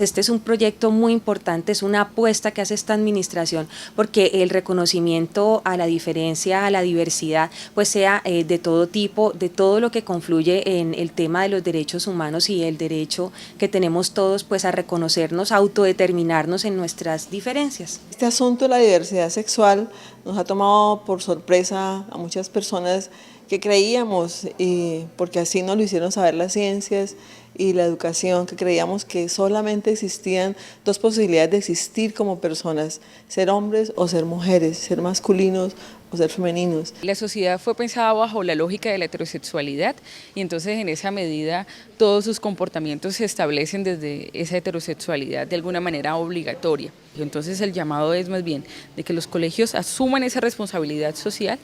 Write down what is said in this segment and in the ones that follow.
Este es un proyecto muy importante, es una apuesta que hace esta administración porque el reconocimiento a la diferencia, a la diversidad, pues sea de todo tipo, de todo lo que confluye en el tema de los derechos humanos y el derecho que tenemos todos pues a reconocernos, a autodeterminarnos en nuestras diferencias. Este asunto de la diversidad sexual nos ha tomado por sorpresa a muchas personas que creíamos, porque así nos lo hicieron saber las ciencias y la educación, que creíamos que solamente existían dos posibilidades de existir como personas, ser hombres o ser mujeres, ser masculinos o ser femeninos. La sociedad fue pensada bajo la lógica de la heterosexualidad y entonces en esa medida todos sus comportamientos se establecen desde esa heterosexualidad de alguna manera obligatoria. Entonces el llamado es más bien de que los colegios asuman esa responsabilidad social,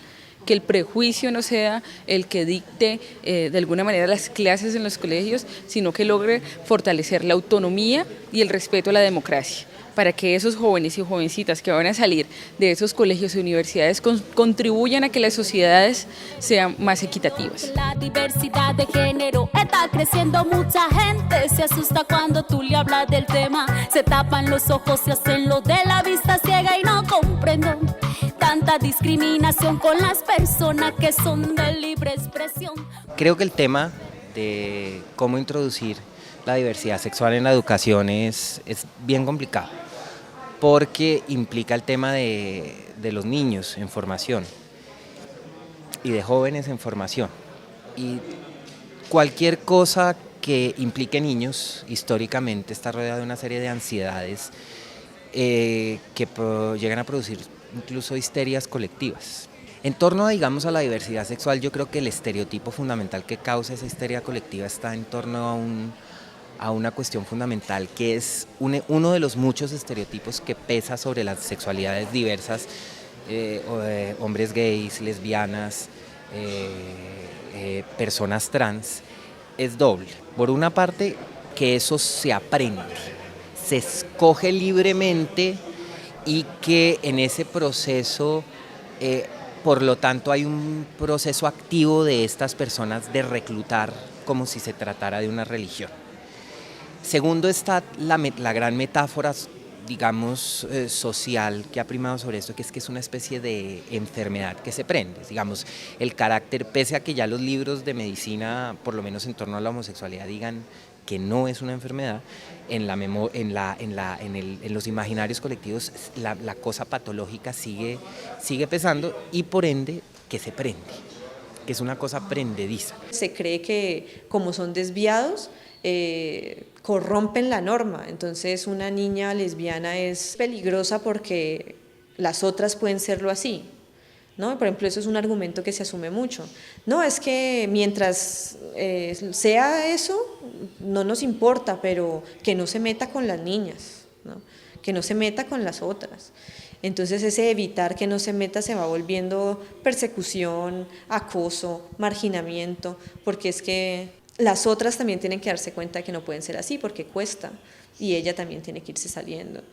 que el prejuicio no sea el que dicte de alguna manera las clases en los colegios, sino que logre fortalecer la autonomía y el respeto a la democracia, para que esos jóvenes y jovencitas que van a salir de esos colegios y universidades contribuyan a que las sociedades sean más equitativas. La diversidad de género está creciendo, mucha gente se asusta cuando tú le hablas del tema, se tapan los ojos y hacen lo de la vista ciega y no comprendo tanta discriminación con las personas que son de libre expresión. Creo que el tema de cómo introducir la diversidad sexual en la educación es bien complicado, porque implica el tema de los niños en formación y de jóvenes en formación. Y cualquier cosa que implique niños, históricamente está rodeada de una serie de ansiedades que llegan a producir incluso histerias colectivas. En torno, digamos, a la diversidad sexual, yo creo que el estereotipo fundamental que causa esa histeria colectiva está en torno a una cuestión fundamental, que es uno de los muchos estereotipos que pesa sobre las sexualidades diversas, hombres gays, lesbianas, personas trans, es doble. Por una parte, que eso se aprende, se escoge libremente y que en ese proceso, por lo tanto, hay un proceso activo de estas personas de reclutar como si se tratara de una religión. Segundo está la gran metáfora, digamos, social que ha primado sobre esto, que es una especie de enfermedad que se prende. Digamos, el carácter, pese a que ya los libros de medicina, por lo menos en torno a la homosexualidad, digan que no es una enfermedad, en los imaginarios colectivos la cosa patológica sigue pesando y por ende que se prende, que es una cosa prendediza. Se cree que como son desviados, corrompen la norma, entonces una niña lesbiana es peligrosa porque las otras pueden serlo así, ¿no? Por ejemplo, eso es un argumento que se asume mucho. No, es que mientras sea eso, no nos importa, pero que no se meta con las niñas, ¿no? Que no se meta con las otras. Entonces ese evitar que no se meta se va volviendo persecución, acoso, marginamiento, porque es que las otras también tienen que darse cuenta de que no pueden ser así, porque cuesta, y ella también tiene que irse saliendo.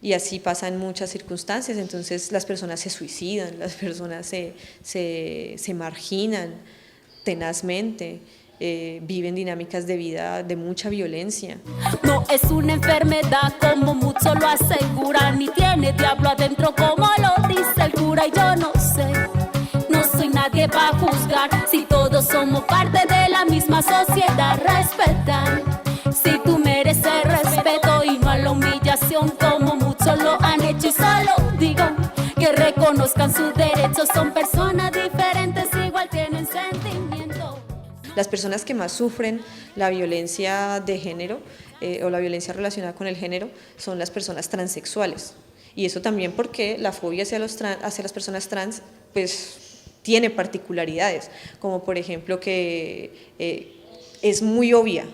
Y así pasa en muchas circunstancias, entonces las personas se suicidan, las personas se marginan tenazmente, viven dinámicas de vida de mucha violencia. No es una enfermedad como muchos lo aseguran, ni tiene diablo adentro como lo dice el cura, y yo no sé, no soy nadie para juzgar, si todos somos parte de la misma sociedad, respetar. Si tú mereces respeto y no a la humillación como muchos lo han hecho, y solo digo que reconozcan sus derechos, son personas diferentes, igual tienen sentimiento. Las personas que más sufren la violencia de género o la violencia relacionada con el género son las personas transexuales, y eso también porque la fobia hacia las personas trans pues tiene particularidades, como por ejemplo que es muy obvia,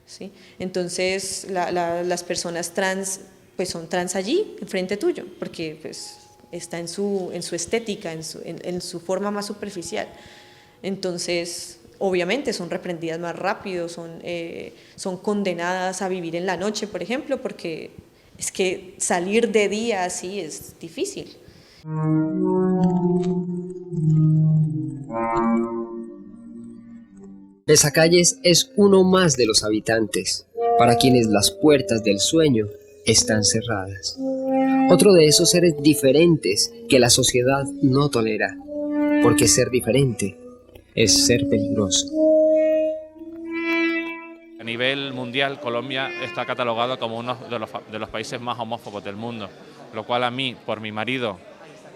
¿sí? Entonces las personas trans pues son trans allí, enfrente tuyo, porque pues está en su estética, en su forma más superficial. Entonces obviamente son reprendidas más rápido, son condenadas a vivir en la noche, por ejemplo, porque es que salir de día así es difícil. Besacalles es uno más de los habitantes. para quienes las puertas del sueño están cerradas. Otro de esos seres diferentes que la sociedad no tolera, porque ser diferente es ser peligroso. A nivel mundial, Colombia está catalogado como uno de los países más homófobos del mundo, lo cual a mí, por mi marido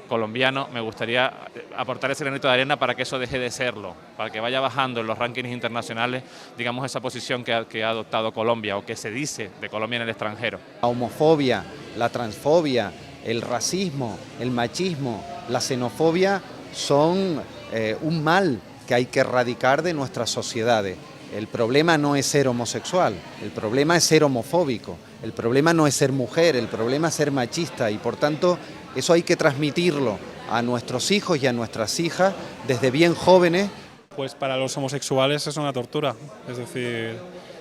colombiano, me gustaría aportar ese granito de arena para que eso deje de serlo, para que vaya bajando en los rankings internacionales, digamos, esa posición que ha adoptado Colombia o que se dice de Colombia en el extranjero. La homofobia, la transfobia, el racismo, el machismo, la xenofobia son un mal que hay que erradicar de nuestras sociedades. El problema no es ser homosexual, el problema es ser homofóbico, el problema no es ser mujer, el problema es ser machista y por tanto eso hay que transmitirlo a nuestros hijos y a nuestras hijas desde bien jóvenes. Pues para los homosexuales es una tortura, es decir,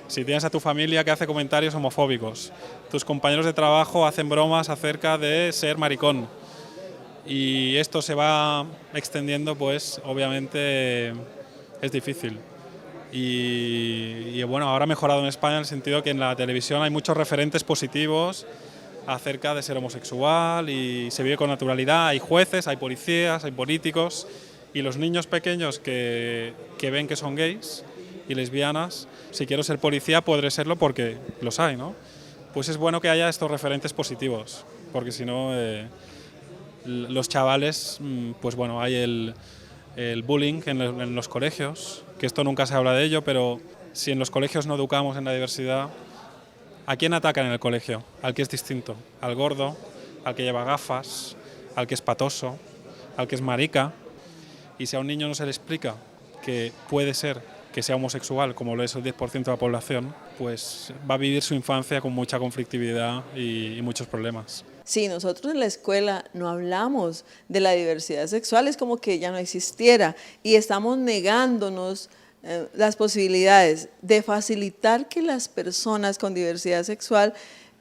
si tienes a tu familia que hace comentarios homofóbicos, tus compañeros de trabajo hacen bromas acerca de ser maricón y esto se va extendiendo, pues obviamente es difícil. Y bueno, ahora ha mejorado en España en el sentido que en la televisión hay muchos referentes positivos acerca de ser homosexual y se vive con naturalidad. Hay jueces, hay policías, hay políticos y los niños pequeños que ven que son gays y lesbianas, si quiero ser policía podré serlo porque los hay, ¿no? Pues es bueno que haya estos referentes positivos, porque si no los chavales, pues bueno, hay el bullying en los colegios, que esto nunca se habla de ello, pero si en los colegios no educamos en la diversidad, ¿a quién atacan en el colegio? Al que es distinto, al gordo, al que lleva gafas, al que es patoso, al que es marica. Y si a un niño no se le explica que puede ser que sea homosexual, como lo es el 10% de la población, pues va a vivir su infancia con mucha conflictividad y muchos problemas. Si nosotros en la escuela no hablamos de la diversidad sexual, es como que ya no existiera y estamos negándonos las posibilidades de facilitar que las personas con diversidad sexual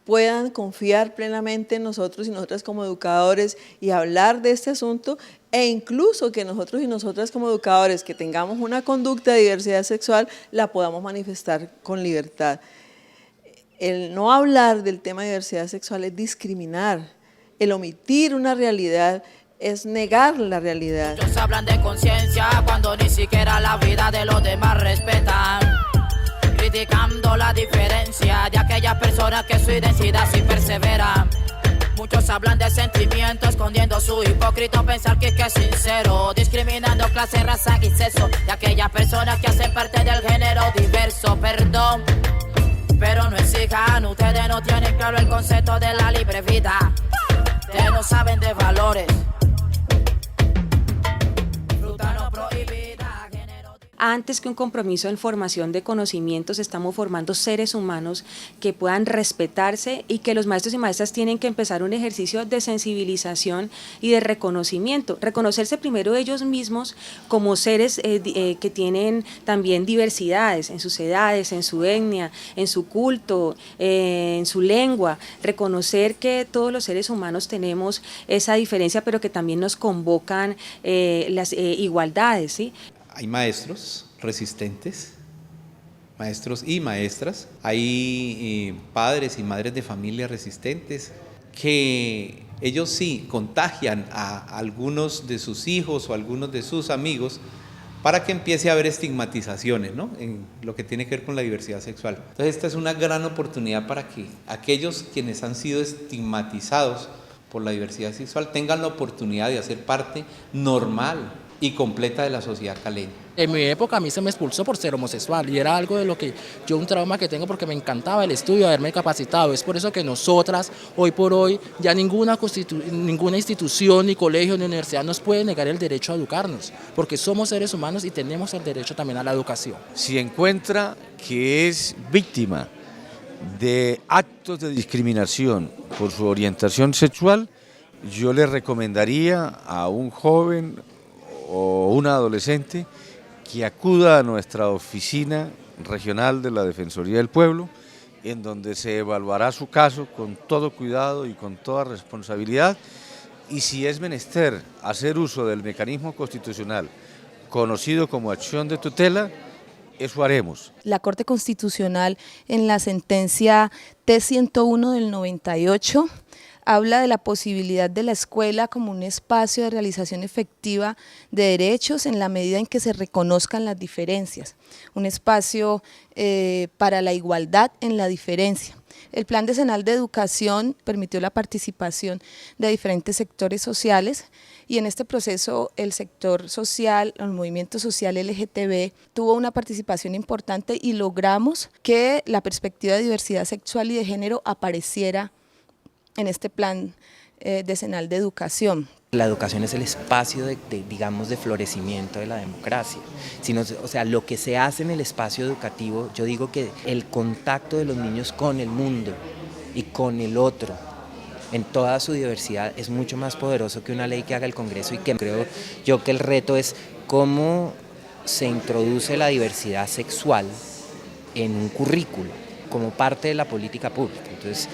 puedan confiar plenamente en nosotros y nosotras como educadores y hablar de este asunto, e incluso que nosotros y nosotras como educadores que tengamos una conducta de diversidad sexual la podamos manifestar con libertad. El no hablar del tema de diversidad sexual es discriminar, el omitir una realidad es negar la realidad. Muchos hablan de conciencia cuando ni siquiera la vida de los demás respetan, criticando la diferencia de aquellas personas que su identidad sí persevera. Muchos hablan de sentimiento escondiendo su hipócrita pensar que es sincero, discriminando clase, raza y sexo de aquellas personas que hacen parte del género diverso. Perdón, pero no exijan, ustedes no tienen claro el concepto de la libre vida. Ustedes no saben de valores. Fruta no prohibida, género... Antes que un compromiso en formación de conocimientos, estamos formando seres humanos que puedan respetarse y que los maestros y maestras tienen que empezar un ejercicio de sensibilización y de reconocimiento. Reconocerse primero ellos mismos como seres que tienen también diversidades en sus edades, en su etnia, en su culto, en su lengua. Reconocer que todos los seres humanos tenemos esa diferencia, pero que también nos convocan las igualdades, ¿sí? Hay maestros resistentes, maestros y maestras, hay padres y madres de familia resistentes que ellos sí contagian a algunos de sus hijos o algunos de sus amigos para que empiece a haber estigmatizaciones, ¿no?, en lo que tiene que ver con la diversidad sexual. Entonces esta es una gran oportunidad para que aquellos quienes han sido estigmatizados por la diversidad sexual tengan la oportunidad de hacer parte normal y completa de la sociedad caleña. En mi época a mí se me expulsó por ser homosexual y era algo de lo que yo, un trauma que tengo porque me encantaba el estudio, haberme capacitado. Es por eso que nosotras, hoy por hoy, ya ninguna institución, ni colegio, ni universidad nos puede negar el derecho a educarnos, porque somos seres humanos y tenemos el derecho también a la educación. Si encuentra que es víctima de actos de discriminación por su orientación sexual, yo le recomendaría a un joven o un adolescente que acuda a nuestra oficina regional de la Defensoría del Pueblo, en donde se evaluará su caso con todo cuidado y con toda responsabilidad, y si es menester hacer uso del mecanismo constitucional conocido como acción de tutela, eso haremos. La Corte Constitucional en la sentencia T-101 del 98 habla de la posibilidad de la escuela como un espacio de realización efectiva de derechos en la medida en que se reconozcan las diferencias, un espacio para la igualdad en la diferencia. El Plan Decenal de Educación permitió la participación de diferentes sectores sociales y en este proceso el sector social, el movimiento social LGTB tuvo una participación importante y logramos que la perspectiva de diversidad sexual y de género apareciera en este Plan Decenal de Educación. La educación es el espacio digamos, de florecimiento de la democracia. O sea, lo que se hace en el espacio educativo, yo digo que el contacto de los niños con el mundo y con el otro, en toda su diversidad, es mucho más poderoso que una ley que haga el Congreso, y que creo yo que el reto es cómo se introduce la diversidad sexual en un currículo, como parte de la política pública. Entonces,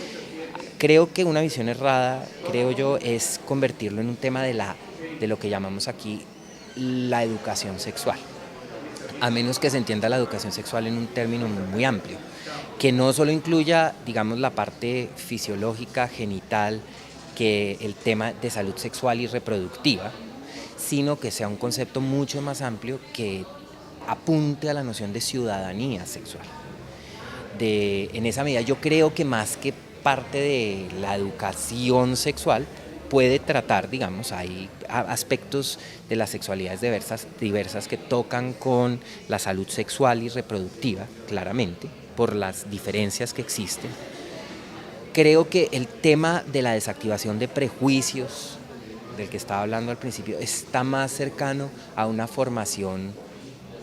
creo que una visión errada, creo yo, es convertirlo en un tema de lo que llamamos aquí la educación sexual, a menos que se entienda la educación sexual en un término muy amplio, que no solo incluya, digamos, la parte fisiológica, genital, que el tema de salud sexual y reproductiva, sino que sea un concepto mucho más amplio que apunte a la noción de ciudadanía sexual. En esa medida yo creo que más que parte de la educación sexual puede tratar, digamos, hay aspectos de las sexualidades diversas que tocan con la salud sexual y reproductiva, claramente, por las diferencias que existen. Creo que el tema de la desactivación de prejuicios, del que estaba hablando al principio, está más cercano a una formación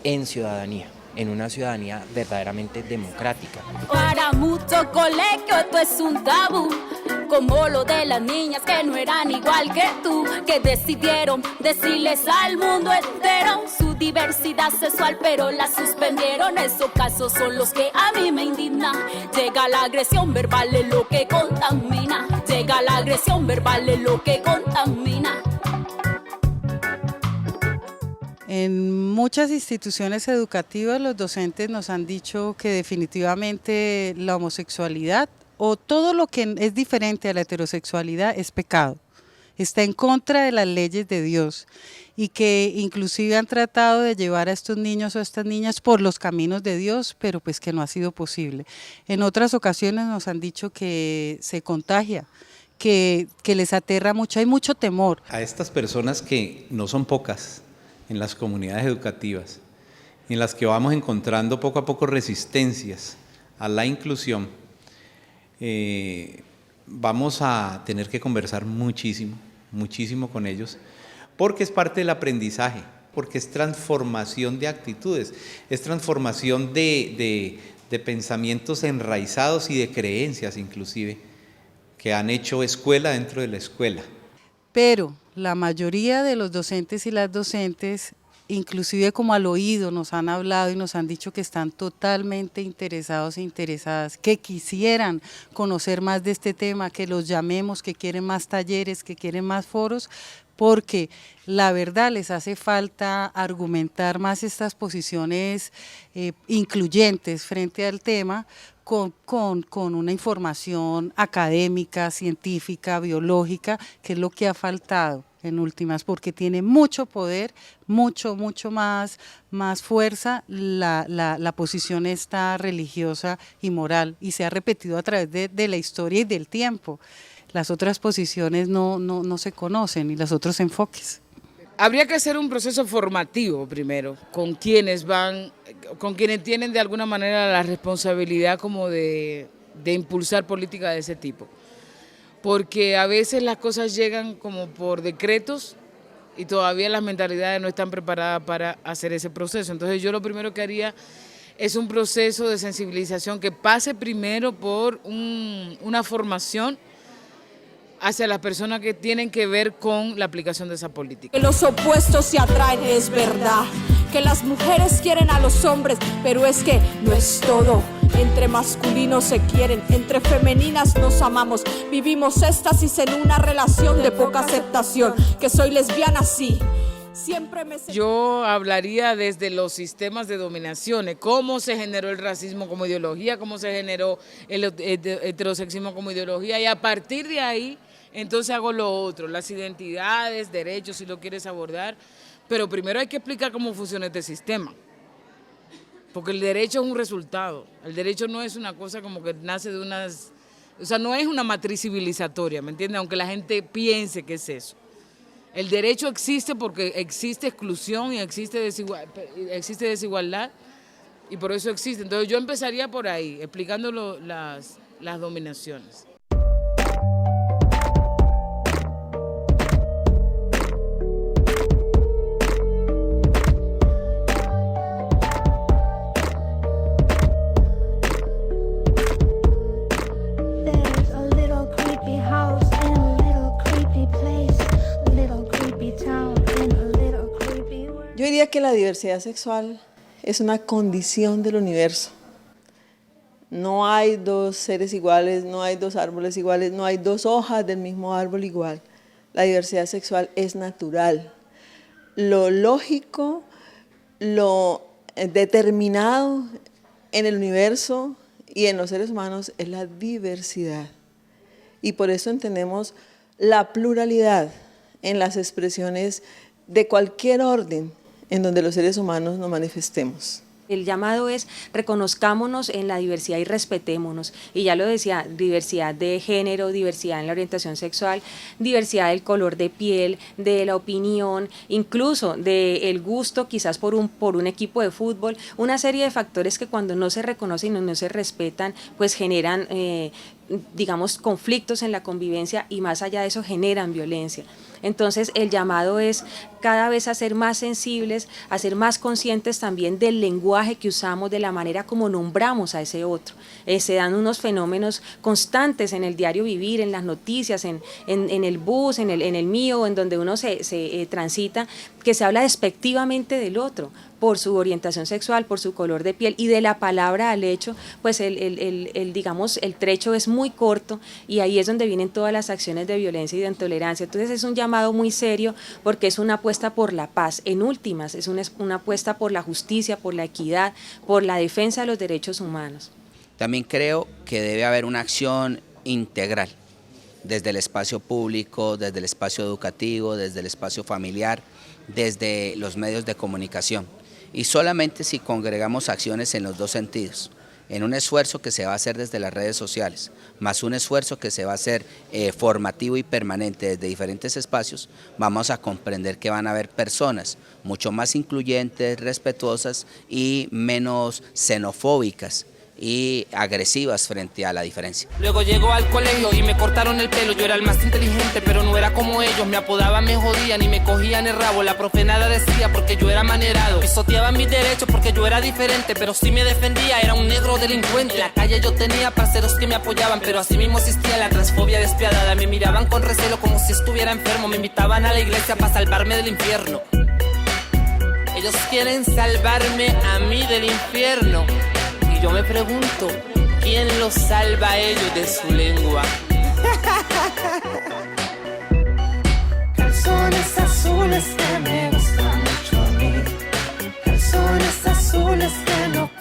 en ciudadanía, en una ciudadanía verdaderamente democrática. Para muchos colegios esto es un tabú, como lo de las niñas que no eran igual que tú, que decidieron decirles al mundo entero su diversidad sexual, pero la suspendieron. Esos casos son los que a mí me indignan. Llega la agresión verbal, es lo que contamina. Llega la agresión verbal, es lo que contamina. En muchas instituciones educativas los docentes nos han dicho que definitivamente la homosexualidad o todo lo que es diferente a la heterosexualidad es pecado, está en contra de las leyes de Dios, y que inclusive han tratado de llevar a estos niños o a estas niñas por los caminos de Dios, pero pues que no ha sido posible. En otras ocasiones nos han dicho que se contagia, que les aterra mucho, hay mucho temor. A estas personas, que no son pocas en las comunidades educativas, en las que vamos encontrando poco a poco resistencias a la inclusión, vamos a tener que conversar muchísimo con ellos, porque es parte del aprendizaje, porque es transformación de actitudes, es transformación de pensamientos enraizados y de creencias inclusive, que han hecho escuela dentro de la escuela. Pero la mayoría de los docentes y las docentes, inclusive como al oído, nos han hablado y nos han dicho que están totalmente interesados e interesadas, que quisieran conocer más de este tema, que los llamemos, que quieren más talleres, que quieren más foros, porque la verdad les hace falta argumentar más estas posiciones incluyentes frente al tema, con una información académica, científica, biológica, que es lo que ha faltado en últimas, porque tiene mucho poder, mucho más fuerza la posición esta religiosa y moral, y se ha repetido a través de la historia y del tiempo. Las otras posiciones no se conocen, y los otros enfoques. Habría que hacer un proceso formativo primero, con quienes tienen de alguna manera la responsabilidad como de impulsar políticas de ese tipo. Porque a veces las cosas llegan como por decretos y todavía las mentalidades no están preparadas para hacer ese proceso. Entonces yo lo primero que haría es un proceso de sensibilización que pase primero por una formación hacia las personas que tienen que ver con la aplicación de esa política. Que los opuestos se atraen, es verdad. Que las mujeres quieren a los hombres, pero es que no es todo. Entre masculinos se quieren, entre femeninas nos amamos. Vivimos éxtasis en una relación de poca aceptación. Que soy lesbiana, sí, siempre me... Yo hablaría desde los sistemas de dominaciones, cómo se generó el racismo como ideología, cómo se generó el heterosexismo como ideología, y a partir de ahí, entonces hago lo otro, las identidades, derechos, si lo quieres abordar, pero primero hay que explicar cómo funciona este sistema. Porque el derecho es un resultado, el derecho no es una cosa como que nace de unas... O sea, no es una matriz civilizatoria, ¿me entiendes? Aunque la gente piense que es eso. El derecho existe porque existe exclusión y existe desigualdad y por eso existe. Entonces yo empezaría por ahí, explicando las dominaciones. Yo diría que la diversidad sexual es una condición del universo. No hay dos seres iguales, no hay dos árboles iguales, no hay dos hojas del mismo árbol igual. La diversidad sexual es natural. Lo lógico, lo determinado en el universo y en los seres humanos es la diversidad. Y por eso entendemos la pluralidad en las expresiones de cualquier orden en donde los seres humanos nos manifestemos. El llamado es reconozcámonos en la diversidad y respetémonos. Y ya lo decía, diversidad de género, diversidad en la orientación sexual, diversidad del color de piel, de la opinión, incluso del gusto quizás por un equipo de fútbol, una serie de factores que cuando no se reconocen o no se respetan, pues generan digamos, conflictos en la convivencia y más allá de eso generan violencia. Entonces el llamado es cada vez a ser más sensibles, a ser más conscientes también del lenguaje que usamos, de la manera como nombramos a ese otro. Se dan unos fenómenos constantes en el diario vivir, en las noticias, en el bus, en el mío, en donde uno se transita, que se habla despectivamente del otro, por su orientación sexual, por su color de piel, y de la palabra al hecho, pues digamos, el trecho es muy corto y ahí es donde vienen todas las acciones de violencia y de intolerancia. Entonces es un llamado muy serio porque es una apuesta por la paz, en últimas, es una apuesta por la justicia, por la equidad, por la defensa de los derechos humanos. También creo que debe haber una acción integral, desde el espacio público, desde el espacio educativo, desde el espacio familiar, desde los medios de comunicación. Y solamente si congregamos acciones en los dos sentidos, en un esfuerzo que se va a hacer desde las redes sociales, más un esfuerzo que se va a hacer formativo y permanente desde diferentes espacios, vamos a comprender que van a haber personas mucho más incluyentes, respetuosas y menos xenofóbicas y agresivas frente a la diferencia. Luego llegó al colegio y me cortaron el pelo. Yo era el más inteligente, pero no era como ellos. Me apodaban, me jodían y me cogían el rabo. La profe nada decía porque yo era manerado. Pisoteaban mis derechos porque yo era diferente, pero sí me defendía, era un negro delincuente. En la calle yo tenía parceros que me apoyaban, pero así mismo existía la transfobia despiadada. Me miraban con recelo como si estuviera enfermo. Me invitaban a la iglesia para salvarme del infierno. Ellos quieren salvarme a mí del infierno. Yo me pregunto, ¿quién los salva a ellos de su lengua? Calzones azules que me gustan mucho a mí. Calzones azules que no